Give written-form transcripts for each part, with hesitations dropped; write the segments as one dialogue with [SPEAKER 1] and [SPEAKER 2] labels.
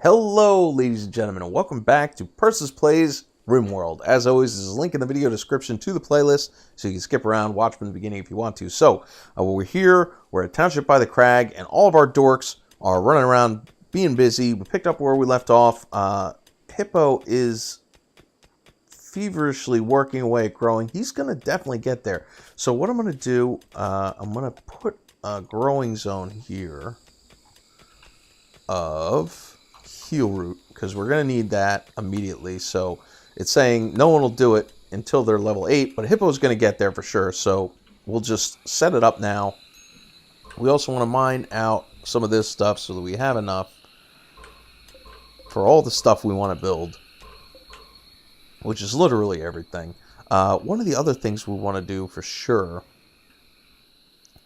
[SPEAKER 1] Hello, ladies and gentlemen, and welcome back to Persis Plays Rimworld. As always, there's a link in the video description to the playlist, so you can skip around, watch from the beginning if you want to. So, we're here, we're at Township by the Crag, and all of our dorks are running around being busy. We picked up where we left off. Hippo is feverishly working away at growing. He's going to definitely get there. So what I'm going to do, I'm going to put a growing zone here of heal root, because we're going to need that immediately. So it's saying no one will do it until they're level 8, but Hippo's going to get there for sure. So we'll just set it up now. We also want to mine out some of this stuff so that we have enough for all the stuff we want to build, which is literally everything. One of the other things we want to do for sure,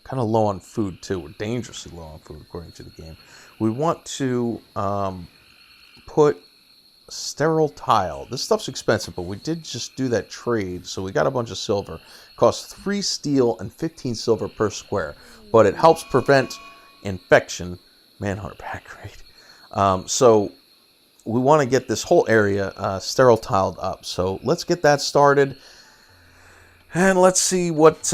[SPEAKER 1] kind of low on food too. We're dangerously low on food according to the game. We want to put sterile tile. This stuff's expensive, but we did just do that trade, so we got a bunch of silver. It costs 3 steel and 15 silver per square, but it helps prevent infection. Manhunter pack rate. So we want to get this whole area sterile tiled up. So let's get that started, and let's see what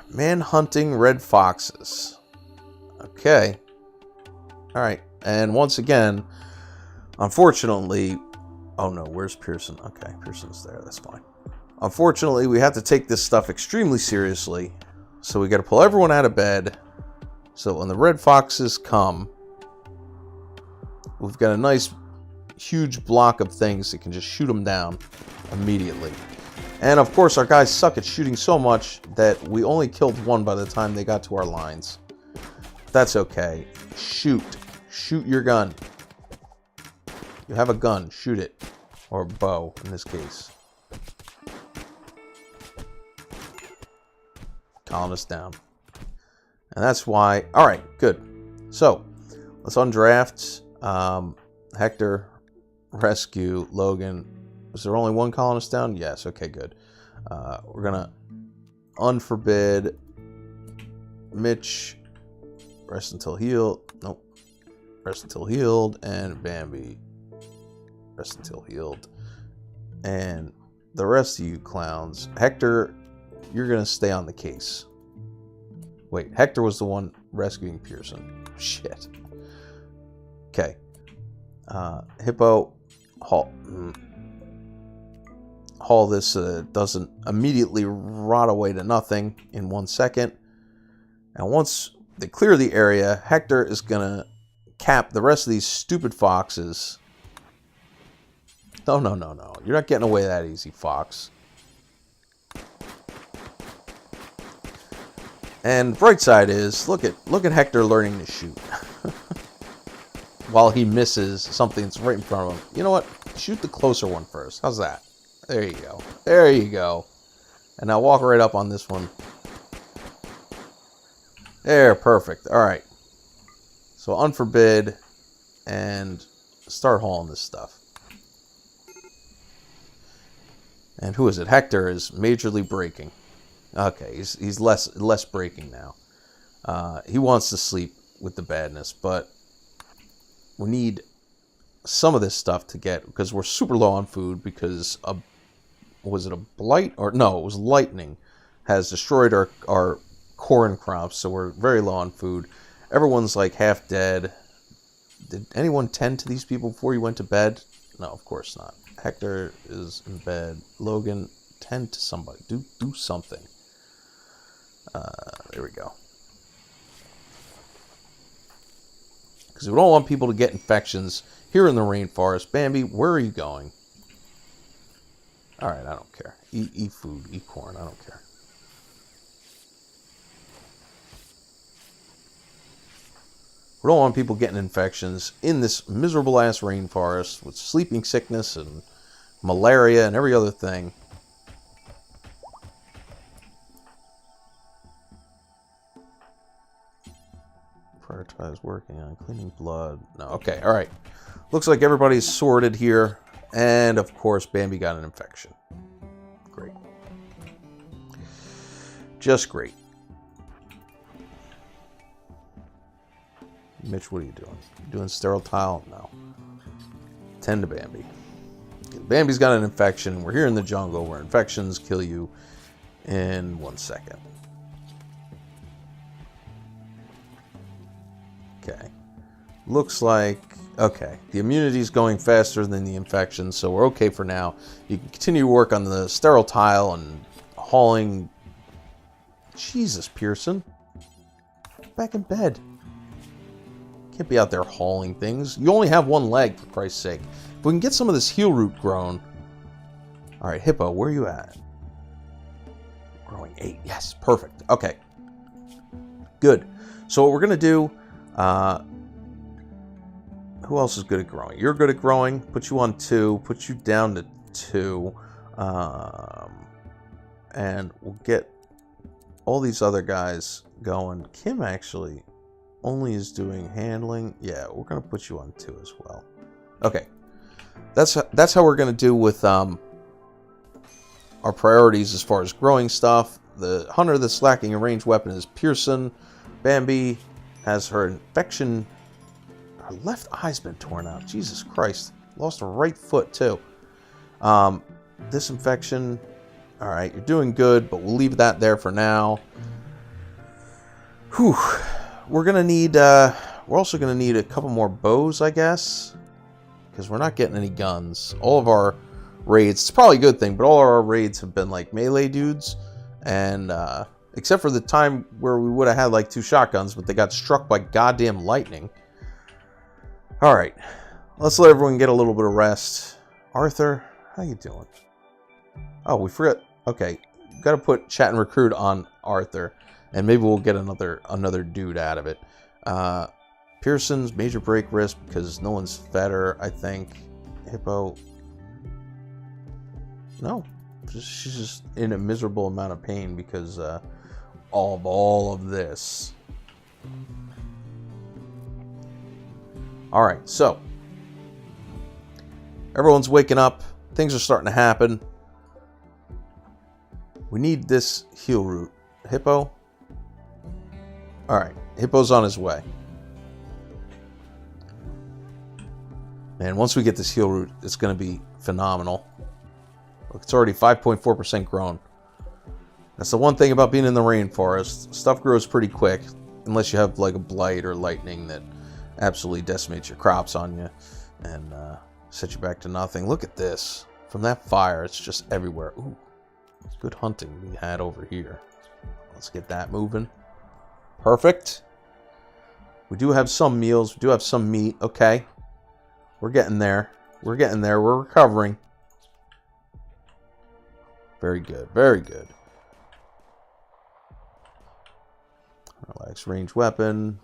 [SPEAKER 1] man-hunting red foxes. Okay. All right, and once again, unfortunately, oh no, where's Pearson? Okay, Pearson's there, that's fine. Unfortunately, we have to take this stuff extremely seriously, so we got to pull everyone out of bed, so when the red foxes come, we've got a nice, huge block of things that can just shoot them down immediately. And of course, our guys suck at shooting so much that we only killed one by the time they got to our lines. That's okay. Shoot. Shoot your gun. You have a gun. Shoot it. Or a bow, in this case. Colonist down. And that's why... Alright, good. So, let's undraft. Hector, rescue, Logan. Is there only one colonist down? Yes, okay, good. We're gonna unforbid Mitch, rest until healed. Nope. Rest until healed. And Bambi, rest until healed. And the rest of you clowns. Hector, you're gonna stay on the case. Wait, Hector was the one rescuing Pearson. Shit. Okay. Hippo, haul this so it doesn't immediately rot away to nothing in 1 second. And once they clear the area, Hector is gonna cap the rest of these stupid foxes. No. You're not getting away that easy, fox. And the bright side is, look at Hector learning to shoot. While he misses something that's right in front of him. You know what? Shoot the closer one first. How's that? There you go. There you go. And now walk right up on this one. There, perfect. Alright. So unforbid and start hauling this stuff. And who is it? Hector is majorly braking. Okay, he's less braking now. He wants to sleep with the badness, but we need some of this stuff to get, because we're super low on food, because was it a blight? Or no, it was lightning has destroyed our corn crops, so we're very low on food. Everyone's like half dead. Did anyone tend to these people before you went to bed? No, of course not. Hector is in bed. Logan, tend to somebody. Do something. There we go. Because we don't want people to get infections here in the rainforest. Bambi, where are you going? Alright, I don't care. Eat food, eat corn, I don't care. We don't want people getting infections in this miserable ass rainforest with sleeping sickness and malaria and every other thing. Prioritize working on cleaning blood. No, okay, alright. Looks like everybody's sorted here. And of course, Bambi got an infection. Great. Just great. Mitch, what are you doing? You doing sterile tile? No. Tend to Bambi. Bambi's got an infection. We're here in the jungle where infections kill you in 1 second. Okay. Looks like... Okay. The immunity's going faster than the infection, so we're okay for now. You can continue to work on the sterile tile and hauling... Jesus, Pearson. Get back in bed. Can't be out there hauling things. You only have 1 leg, for Christ's sake. If we can get some of this heel root grown... Alright, Hippo, where are you at? Growing 8. Yes, perfect. Okay. Good. So what we're going to do... who else is good at growing? You're good at growing. Put you on 2. Put you down to 2. And we'll get all these other guys going. Kim actually only is doing handling. Yeah, we're going to put you on 2 as well. Okay. That's how we're going to do with our priorities as far as growing stuff. The hunter that's lacking a ranged weapon is Pearson. Bambi has her infection. Her left eye's been torn out. Jesus Christ. Lost her right foot, too. This infection. Alright, you're doing good, but we'll leave that there for now. Whew. We're going to need... we're also going to need a couple more bows, I guess. Because we're not getting any guns. All of our raids... It's probably a good thing, but all of our raids have been, like, melee dudes. And, except for the time where we would have had, like, 2 shotguns, but they got struck by goddamn lightning. Alright. Let's let everyone get a little bit of rest. Arthur, how you doing? Oh, we forgot. Okay. Got to put chat and recruit on Arthur. And maybe we'll get another dude out of it. Pearson's major break risk because no one's fed her, I think. Hippo. No. She's just in a miserable amount of pain because of all of this. Alright, so. Everyone's waking up. Things are starting to happen. We need this heal root. Hippo? Alright, Hippo's on his way. Man, once we get this heal root, it's going to be phenomenal. Look, it's already 5.4% grown. That's the one thing about being in the rainforest. Stuff grows pretty quick, unless you have like a blight or lightning that absolutely decimates your crops on you and set you back to nothing. Look at this. From that fire, it's just everywhere. Ooh, good hunting we had over here. Let's get that moving. Perfect. We do have some meals. We do have some meat. Okay. We're getting there. We're getting there. We're recovering. Very good. Very good. Relax range weapon.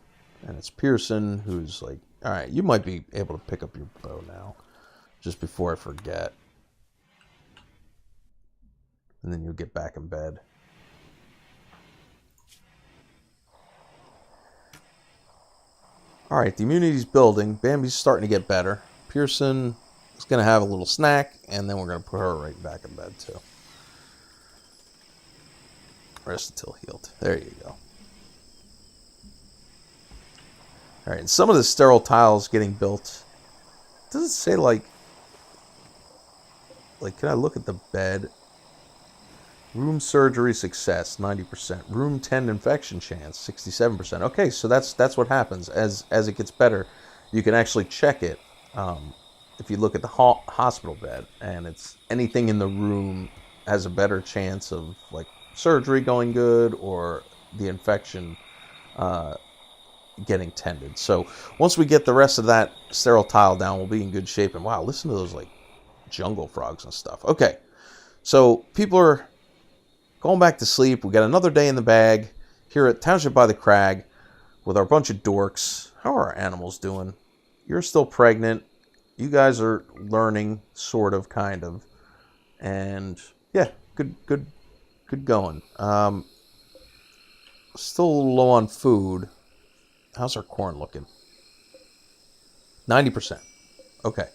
[SPEAKER 1] And it's Pearson who's like, alright, you might be able to pick up your bow now. Just before I forget. And then you'll get back in bed. Alright, the immunity's building. Bambi's starting to get better. Pearson is going to have a little snack, and then we're going to put her right back in bed, too. Rest until healed. There you go. Alright, and some of the sterile tiles getting built. Does it say, like, can I look at the bed? Room surgery success, 90%. Room 10 infection chance, 67%. Okay, so that's what happens. As it gets better, you can actually check it. If you look at the hospital bed, and it's anything in the room has a better chance of like surgery going good or the infection getting tended. So once we get the rest of that sterile tile down, we'll be in good shape. And wow, listen to those like jungle frogs and stuff. Okay, so people are going back to sleep. We got another day in the bag here at Township by the Crag with our bunch of dorks. How are our animals doing? You're still pregnant. You guys are learning, sort of, kind of. And yeah, good going. Still a little low on food. How's our corn looking? 90%. Okay.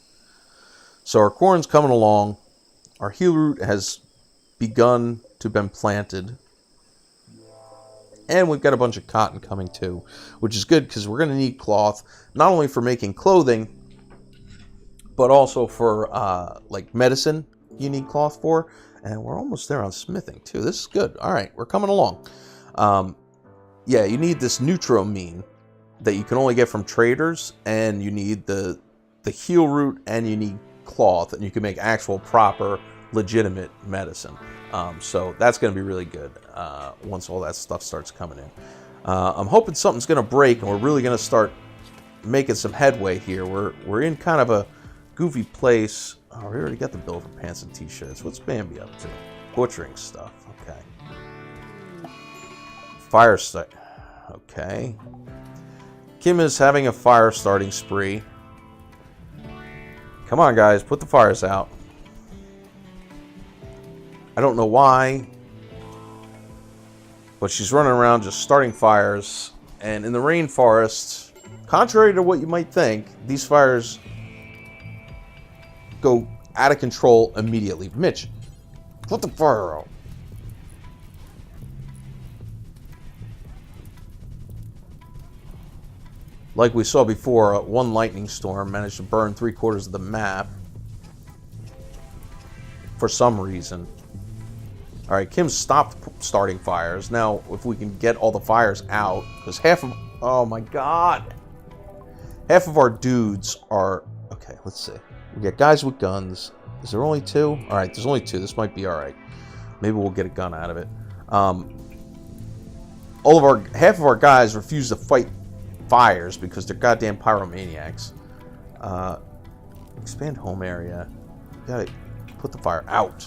[SPEAKER 1] So our corn's coming along. Our heel root has begun to been planted. And we've got a bunch of cotton coming too, which is good because we're going to need cloth, not only for making clothing, but also for like medicine you need cloth for. And we're almost there on smithing too. This is good. All right, we're coming along. Yeah, you need this neutramine that you can only get from traders, and you need the heal root, and you need cloth, and you can make actual proper legitimate medicine. So that's going to be really good once all that stuff starts coming in. I'm hoping something's going to break, and we're really going to start making some headway here. We're in kind of a goofy place. Oh, we already got the bill for pants and t-shirts. What's Bambi up to? Butchering stuff. Okay. Fire start. Okay. Kim is having a fire starting spree. Come on, guys, put the fires out. I don't know why, but she's running around just starting fires. And in the rainforest, contrary to what you might think, these fires go out of control immediately. Mitch, put the fire out. Like we saw before, one lightning storm managed to burn 3/4 of the map for some reason. All right, Kim stopped starting fires. Now, if we can get all the fires out, because half of... Oh, my God. Half of our dudes are... Okay, let's see. We got guys with guns. Is there only 2? All right, there's only 2. This might be all right. Maybe we'll get a gun out of it. Half of our guys refuse to fight fires because they're goddamn pyromaniacs. Expand home area. You gotta put the fire out.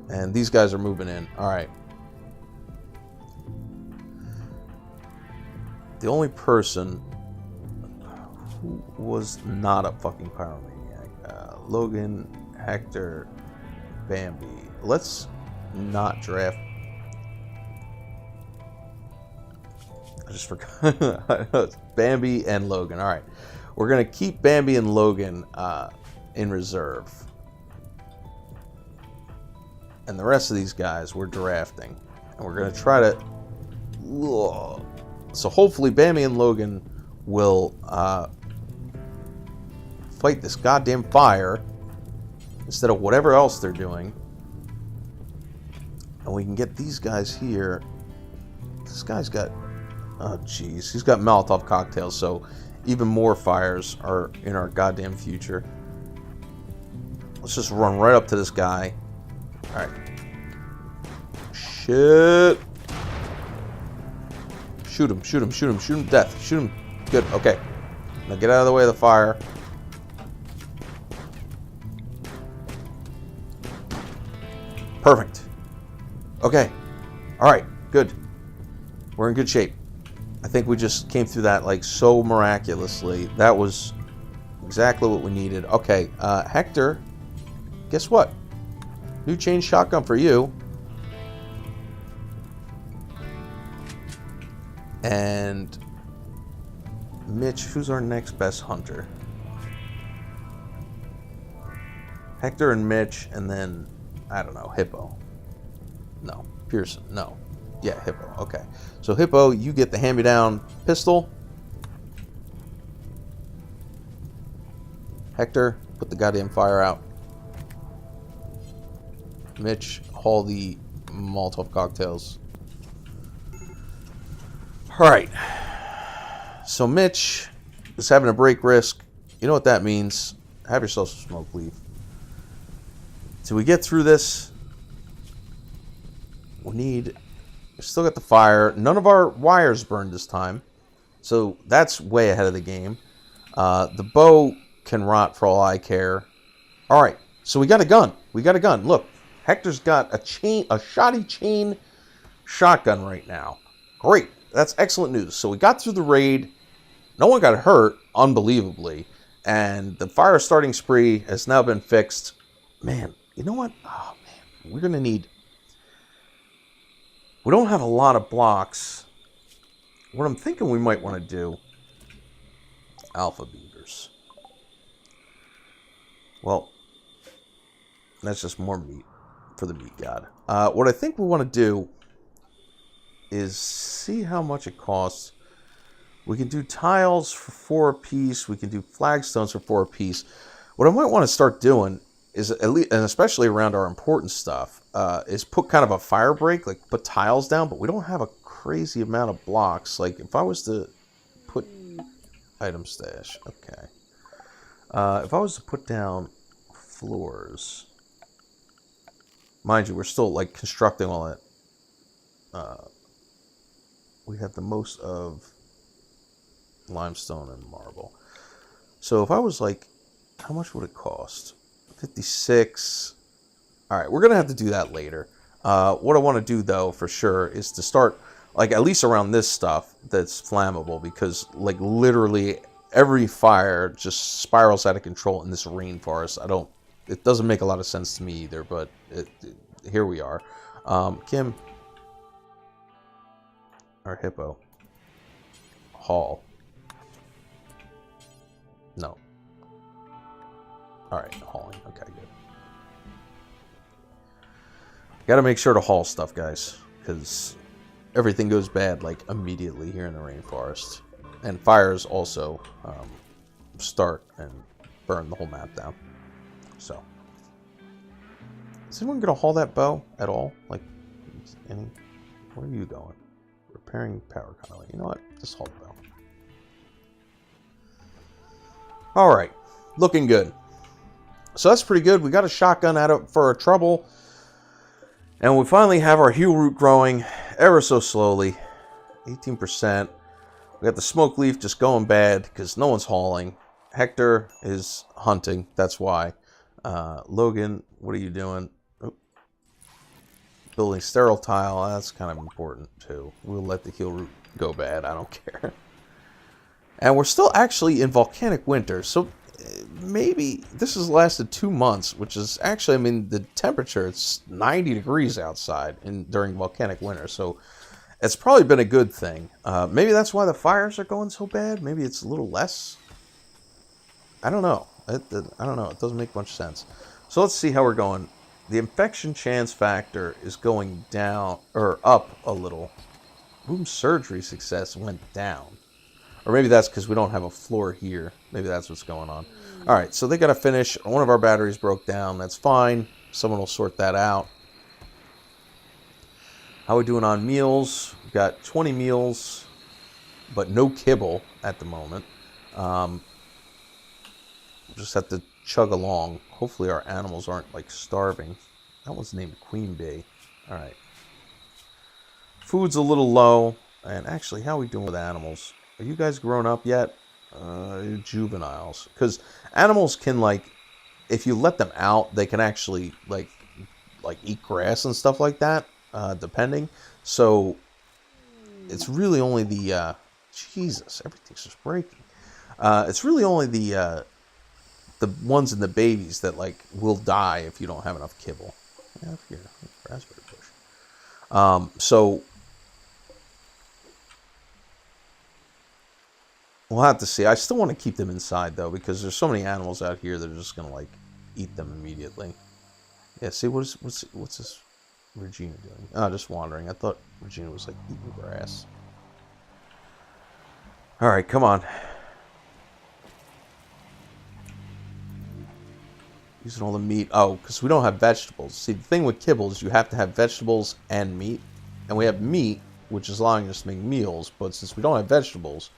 [SPEAKER 1] And these guys are moving in. Alright. The only person who was not a fucking pyromaniac. Logan, Hector, Bambi. Let's not draft. I just forgot. Bambi and Logan. Alright. We're going to keep Bambi and Logan in reserve. And the rest of these guys we're drafting. And we're going to try to... So hopefully Bambi and Logan will fight this goddamn fire instead of whatever else they're doing. And we can get these guys here. This guy's got... Oh, jeez. He's got Molotov cocktails, so even more fires are in our goddamn future. Let's just run right up to this guy. Alright. Shit. Shoot him, shoot him, shoot him, shoot him to death. Shoot him. Good, okay. Now get out of the way of the fire. Perfect. Okay. Alright, good. We're in good shape. I think we just came through that like so miraculously. That was exactly what we needed. Okay, Hector, guess what? New chain shotgun for you. And Mitch, who's our next best hunter? Hector and Mitch, and then, I don't know, Hippo. No, Pearson, no. Yeah, Hippo, okay. So Hippo, you get the hand-me-down pistol. Hector, put the goddamn fire out. Mitch, haul the Molotov cocktails. Alright. So Mitch is having a break risk. You know what that means. Have yourself some smoke, leave. Till we get through this, we still got the fire. None of our wires burned this time. So that's way ahead of the game. The bow can rot for all I care. Alright, so we got a gun. We got a gun. Look, Hector's got a shoddy chain shotgun right now. Great. That's excellent news. So we got through the raid. No one got hurt, unbelievably. And the fire starting spree has now been fixed. Man, you know what? Oh, man. We're going to need... We don't have a lot of blocks. What I'm thinking we might want to do... Alpha beavers. Well, that's just more meat for the meat god. What I think we want to do is see how much it costs. We can do tiles for 4 apiece. We can do flagstones for 4 apiece. What I might want to start doing is, at least, and especially around our important stuff, is put kind of a fire break, like put tiles down, but we don't have a crazy amount of blocks. Like if I was to put item stash, okay. If I was to put down floors, mind you, we're still like constructing all that. We have the most of limestone and marble. So if I was like, how much would it cost? 56. All right, we're gonna have to do that later. What I want to do though, for sure, is to start like at least around this stuff that's flammable, because like literally every fire just spirals out of control in this rainforest. It doesn't make a lot of sense to me either, but here we are. Kim, our hippo, haul. No. All right, hauling. Okay, good. Got to make sure to haul stuff, guys, because everything goes bad like immediately here in the rainforest, and fires also start and burn the whole map down. So, is anyone gonna haul that bow at all? Like, where are you going? Repairing power conduit. You know what? Just haul the bow. All right, looking good. So that's pretty good. We got a shotgun out of for our trouble. And we finally have our heal root growing ever so slowly. 18%. We got the smoke leaf just going bad because no one's hauling. Hector is hunting. That's why. Logan, what are you doing? Oh. Building sterile tile. That's kind of important too. We'll let the heal root go bad. I don't care. And we're still actually in volcanic winter. So maybe this has lasted 2 months, which is actually, I mean, the temperature, it's 90 degrees outside during volcanic winter, so it's probably been a good thing. Maybe that's why the fires are going so bad. Maybe it's a little less. I don't know. I don't know. It doesn't make much sense. So let's see how we're going. The infection chance factor is going down, or up a little. Room surgery success went down. Or maybe that's because we don't have a floor here. Maybe that's what's going on. All right, so they got to finish. One of our batteries broke down. That's fine. Someone will sort that out. How are we doing on meals? We've got 20 meals, but no kibble at the moment. We'll just have to chug along. Hopefully our animals aren't, like, starving. That one's named Queen Bee. All right. Food's a little low. And actually, how are we doing with animals? Are you guys grown up yet? You're juveniles. Because animals can, like, if you let them out, they can actually, like eat grass and stuff like that, depending. So, it's really only the, Jesus, everything's just breaking. It's really only the ones in the babies that, like, will die if you don't have enough kibble. Yeah, here, raspberry bush. So, we'll have to see. I still want to keep them inside, though, because there's so many animals out here that are just going to, like, eat them immediately. Yeah, see, what's this Regina doing? Oh, just wandering. I thought Regina was, like, eating grass. All right, come on. Using all the meat. Oh, because we don't have vegetables. See, the thing with kibble is you have to have vegetables and meat. And we have meat, which is allowing us to make meals. But since we don't have vegetables,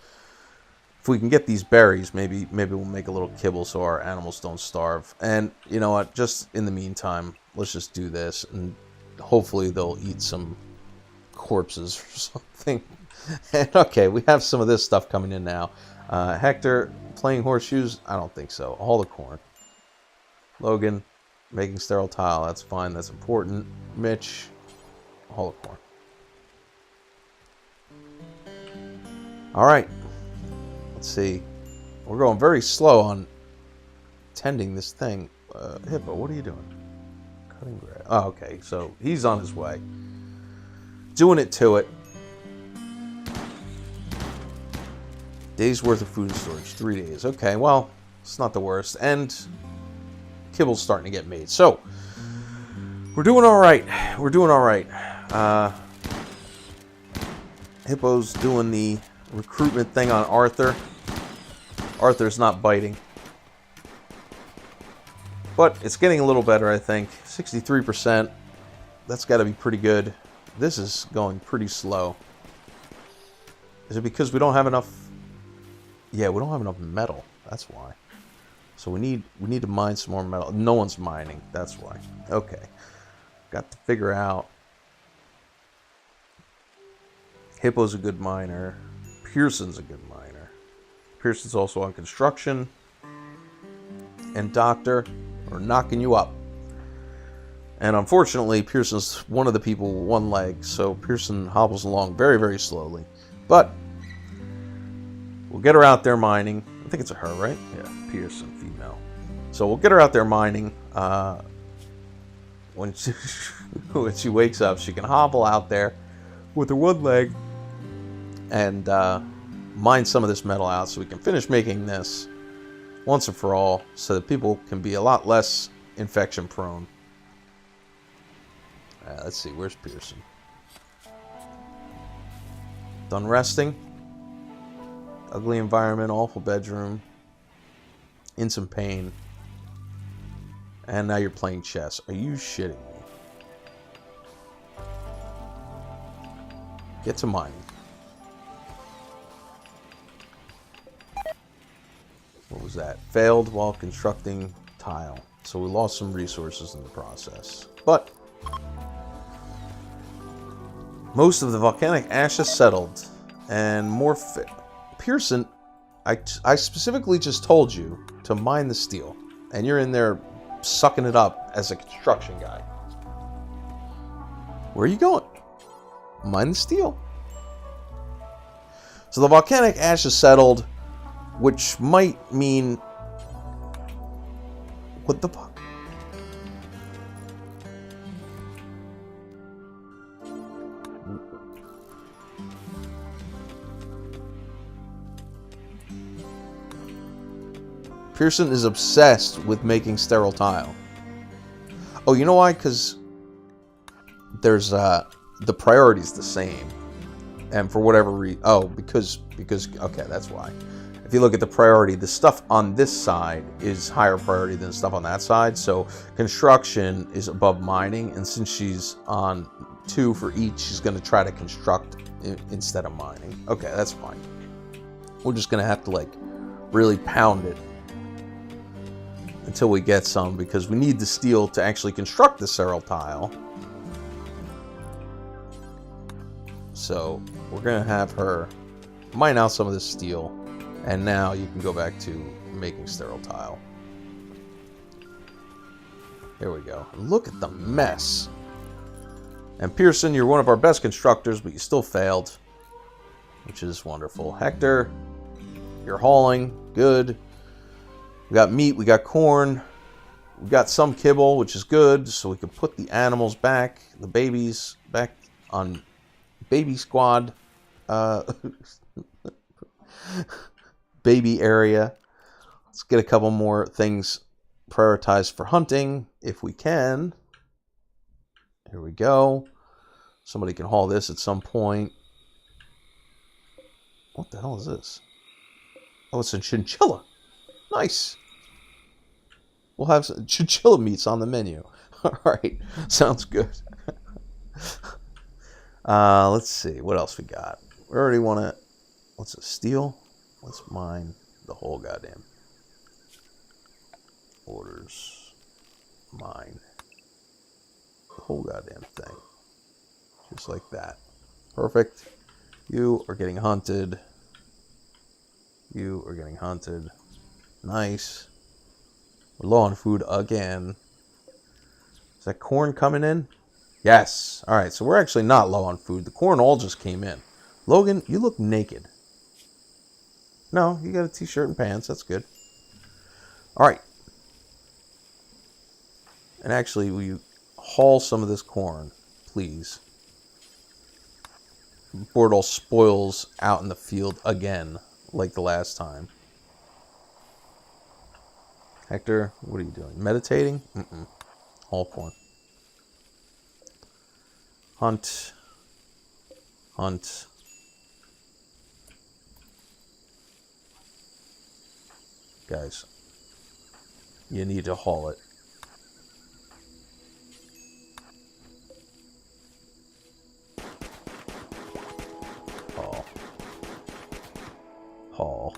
[SPEAKER 1] if we can get these berries, maybe we'll make a little kibble so our animals don't starve. And you know what? Just in the meantime, let's just do this, and hopefully they'll eat some corpses or something. And okay, we have some of this stuff coming in now. Hector, playing horseshoes? I don't think so. All the corn. Logan, making sterile tile. That's fine. That's important. Mitch, all the corn. All right. Let's see. We're going very slow on tending this thing. Hippo, what are you doing? Cutting grass. Oh, okay. So he's on his way. Doing it to it. Days worth of food storage. 3 days. Okay, well, it's not the worst. And kibble's starting to get made. So, we're doing all right. We're doing all right. Hippo's doing the recruitment thing on Arthur. Arthur's not biting. But it's getting a little better, I think. 63%. That's got to be pretty good. This is going pretty slow. Is it because we don't have enough? Yeah, we don't have enough metal. That's why. So we need to mine some more metal. No one's mining. That's why. Okay. Got to figure out. Hippo's a good miner. Pearson's a good miner. Pearson's also on construction. And Doctor are knocking you up. And unfortunately, Pearson's one of the people with one leg, so Pearson hobbles along very, very slowly. But we'll get her out there mining. I think it's a her, right? Yeah, Pearson, female. So we'll get her out there mining. When she wakes up, she can hobble out there with her one leg and mine some of this metal out so we can finish making this once and for all so that people can be a lot less infection prone. Let's see, where's Pearson? Done resting. Ugly environment, awful bedroom. In some pain. And now you're playing chess. Are you shitting me? Get to mining. What was that? Failed while constructing tile. So we lost some resources in the process. But most of the volcanic ash has settled. And more Pearson, I specifically just told you to mine the steel. And you're in there sucking it up as a construction guy. Where are you going? Mine the steel. So the volcanic ash has settled, which might mean... What the fuck? Pearson is obsessed with making sterile tile. Oh, you know why? Because there's the priority's the same, and for whatever reason, because okay, that's why. If you look at the priority, the stuff on this side is higher priority than the stuff on that side. So construction is above mining, and since she's on 2 for each, she's going to try to construct instead of mining. Okay, that's fine. We're just going to have to like really pound it until we get some, because we need the steel to actually construct the sterile tile. So we're going to have her mine out some of this steel, and now you can go back to making sterile tile. Here we go. Look at the mess. And Pearson, you're one of our best constructors, but you still failed, which is wonderful. Hector, you're hauling. Good. We got meat, we got corn, we got some kibble, which is good, so we can put the animals back, the babies, back on baby squad, baby area. Let's get a couple more things prioritized for hunting, if we can. Here we go. Somebody can haul this at some point. What the hell is this? Oh, it's a chinchilla. Nice. We'll have some chinchilla meats on the menu. All right. Sounds good. Let's see. What else we got? We already want to... What's it? Steel? Let's mine the whole goddamn... Orders. Mine. The whole goddamn thing. Just like that. Perfect. You are getting hunted. You are getting hunted. Nice. We're low on food again. Is that corn coming in? Yes. Alright, so we're actually not low on food. The corn all just came in. Logan, you look naked. No, you got a t-shirt and pants. That's good. Alright. And actually, will you haul some of this corn, please? Before it all spoils out in the field again, like the last time. Hector, what are you doing? Meditating? Mm-mm. All corn. Hunt. Hunt. Guys, you need to haul it. Haul. Haul.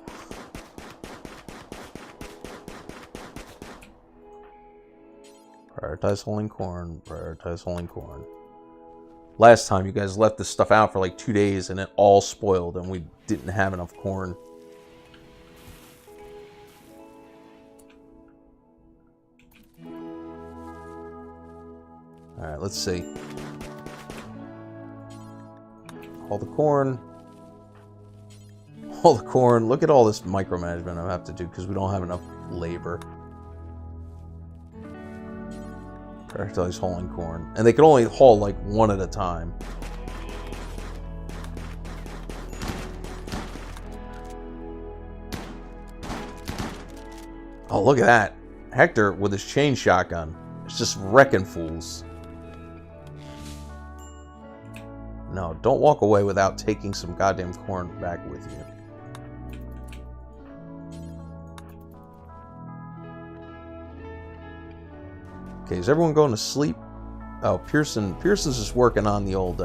[SPEAKER 1] Prioritize hauling corn. Prioritize hauling corn. Last time you guys left this stuff out for like 2 days and it all spoiled and we didn't have enough corn. Alright, let's see. All the corn. All the corn. Look at all this micromanagement I have to do because we don't have enough labor. Prioritize hauling corn. And they can only haul like one at a time. Oh, look at that. Hector with his chain shotgun. It's just wrecking fools. No, don't walk away without taking some goddamn corn back with you. Okay, is everyone going to sleep? Oh, Pearson's just working on the old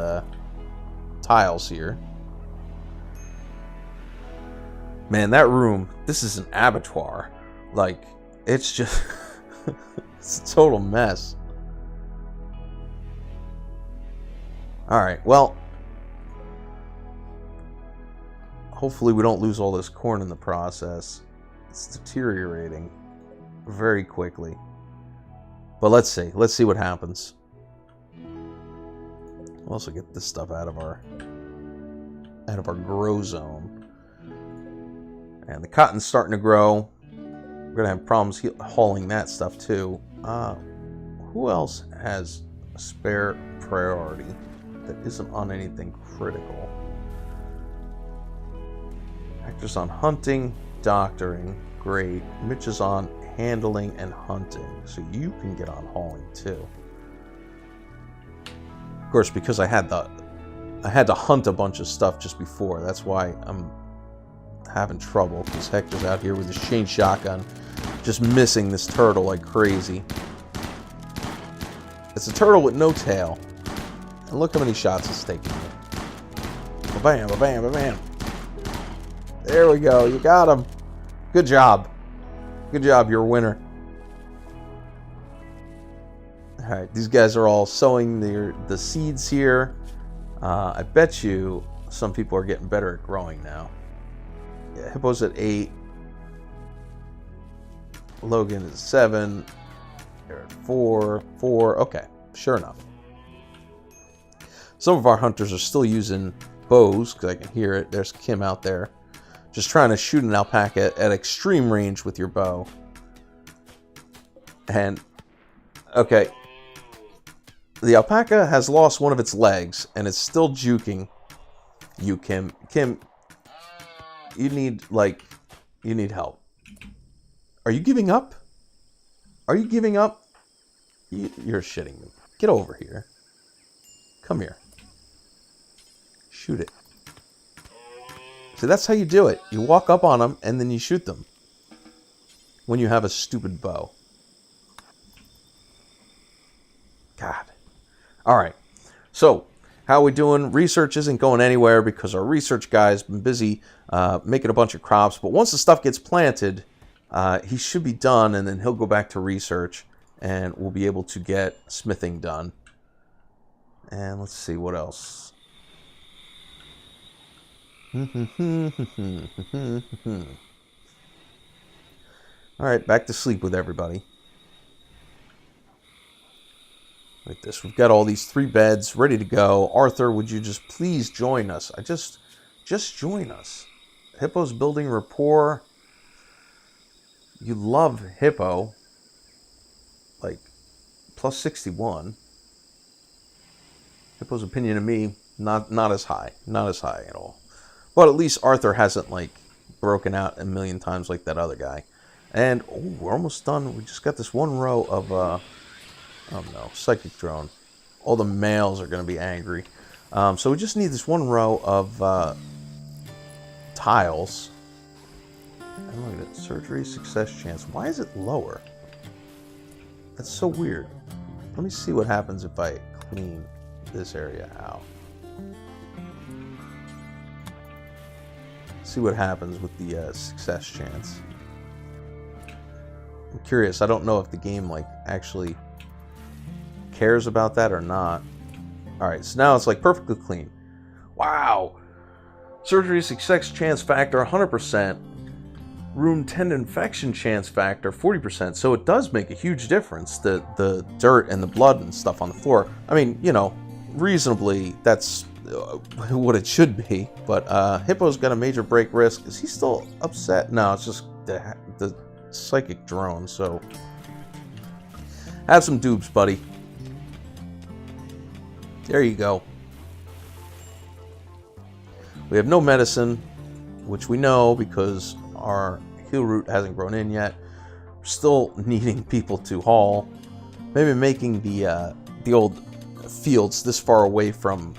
[SPEAKER 1] tiles here. Man, that room, this is an abattoir. Like, it's just... it's a total mess. Alright, well... hopefully we don't lose all this corn in the process. It's deteriorating very quickly. But let's see. Let's see what happens. We'll also get this stuff out of our grow zone. And the cotton's starting to grow. We're going to have problems hauling that stuff too. Who else has a spare priority that isn't on anything critical? Hector's on hunting, doctoring. Great. Mitch is on handling and hunting, so you can get on hauling too. Of course, because I had to hunt a bunch of stuff just before. That's why I'm having trouble, because Hector's out here with his chain shotgun, just missing this turtle like crazy. It's a turtle with no tail, and look how many shots it's taking. Ba-bam, ba-bam, ba-bam. There we go. You got him. Good job. Good job, you're a winner. Alright, these guys are all sowing the seeds here. I bet you some people are getting better at growing now. Yeah, Hippo's at 8. Logan is 7. They're at 4. 4. Okay, sure enough. Some of our hunters are still using bows, because I can hear it. There's Kim out there. Just trying to shoot an alpaca at extreme range with your bow. And, okay. The alpaca has lost one of its legs, and it's still juking you, Kim. Kim, you need help. Are you giving up? Are you giving up? You're shitting me. Get over here. Come here. Shoot it. See, that's how you do it. You walk up on them, and then you shoot them. When you have a stupid bow. God. Alright. So, how are we doing? Research isn't going anywhere because our research guy's been busy making a bunch of crops. But once the stuff gets planted, he should be done, and then he'll go back to research, and we'll be able to get smithing done. And let's see, what else? Alright, back to sleep with everybody. Like this. We've got all these 3 beds ready to go. Arthur, would you just please join us? Just join us. Hippo's building rapport. You love Hippo. Like, plus 61. Hippo's opinion of me, not as high. Not as high at all. But at least Arthur hasn't, like, broken out a million times like that other guy. And, oh, we're almost done. We just got this one row of, oh no, psychic drone. All the males are going to be angry. So we just need this one row of tiles. And look at it. Surgery success chance. Why is it lower? That's so weird. Let me see what happens if I clean this area out. See what happens with the success chance. I'm curious. I don't know if the game like actually cares about that or not. Alright, so now it's like perfectly clean. Wow! Surgery success chance factor 100%. Room 10 infection chance factor 40%. So it does make a huge difference. The dirt and the blood and stuff on the floor. I mean, you know, reasonably that's what it should be. But Hippo's got a major break risk. Is he still upset? No, it's just the psychic drone. So have some dupes, buddy. There you go. We have no medicine, which we know because our heal root hasn't grown in yet. We're still needing people to haul. Maybe making the old fields this far away from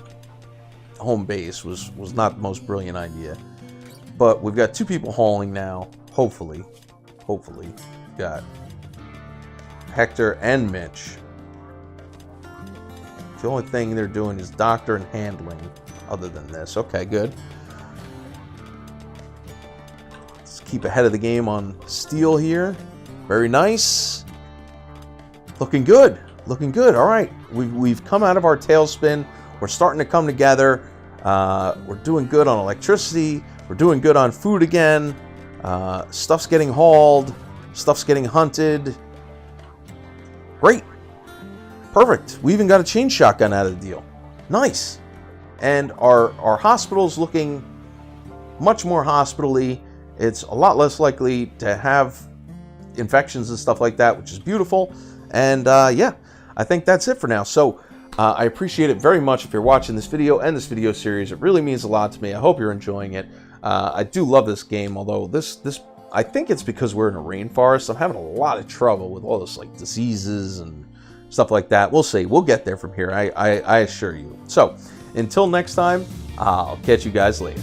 [SPEAKER 1] home base was not the most brilliant idea. But we've got 2 people hauling now. Hopefully. We've got Hector and Mitch. The only thing they're doing is doctor and handling other than this. Okay, good. Let's keep ahead of the game on steel here. Very nice. Looking good. Looking good. All right. We've come out of our tailspin. We're starting to come together. We're doing good on electricity. We're doing good on food again. Stuff's getting hauled. Stuff's getting hunted. Great. Perfect. We even got a chain shotgun out of the deal. Nice. And our hospital's looking much more hospital-y. It's a lot less likely to have infections and stuff like that, which is beautiful. And yeah, I think that's it for now. So I appreciate it very much if you're watching this video and this video series. It really means a lot to me. I hope you're enjoying it. I do love this game, although this I think it's because we're in a rainforest. I'm having a lot of trouble with all this like diseases and stuff like that. We'll see. We'll get there from here. I assure you. So until next time, I'll catch you guys later.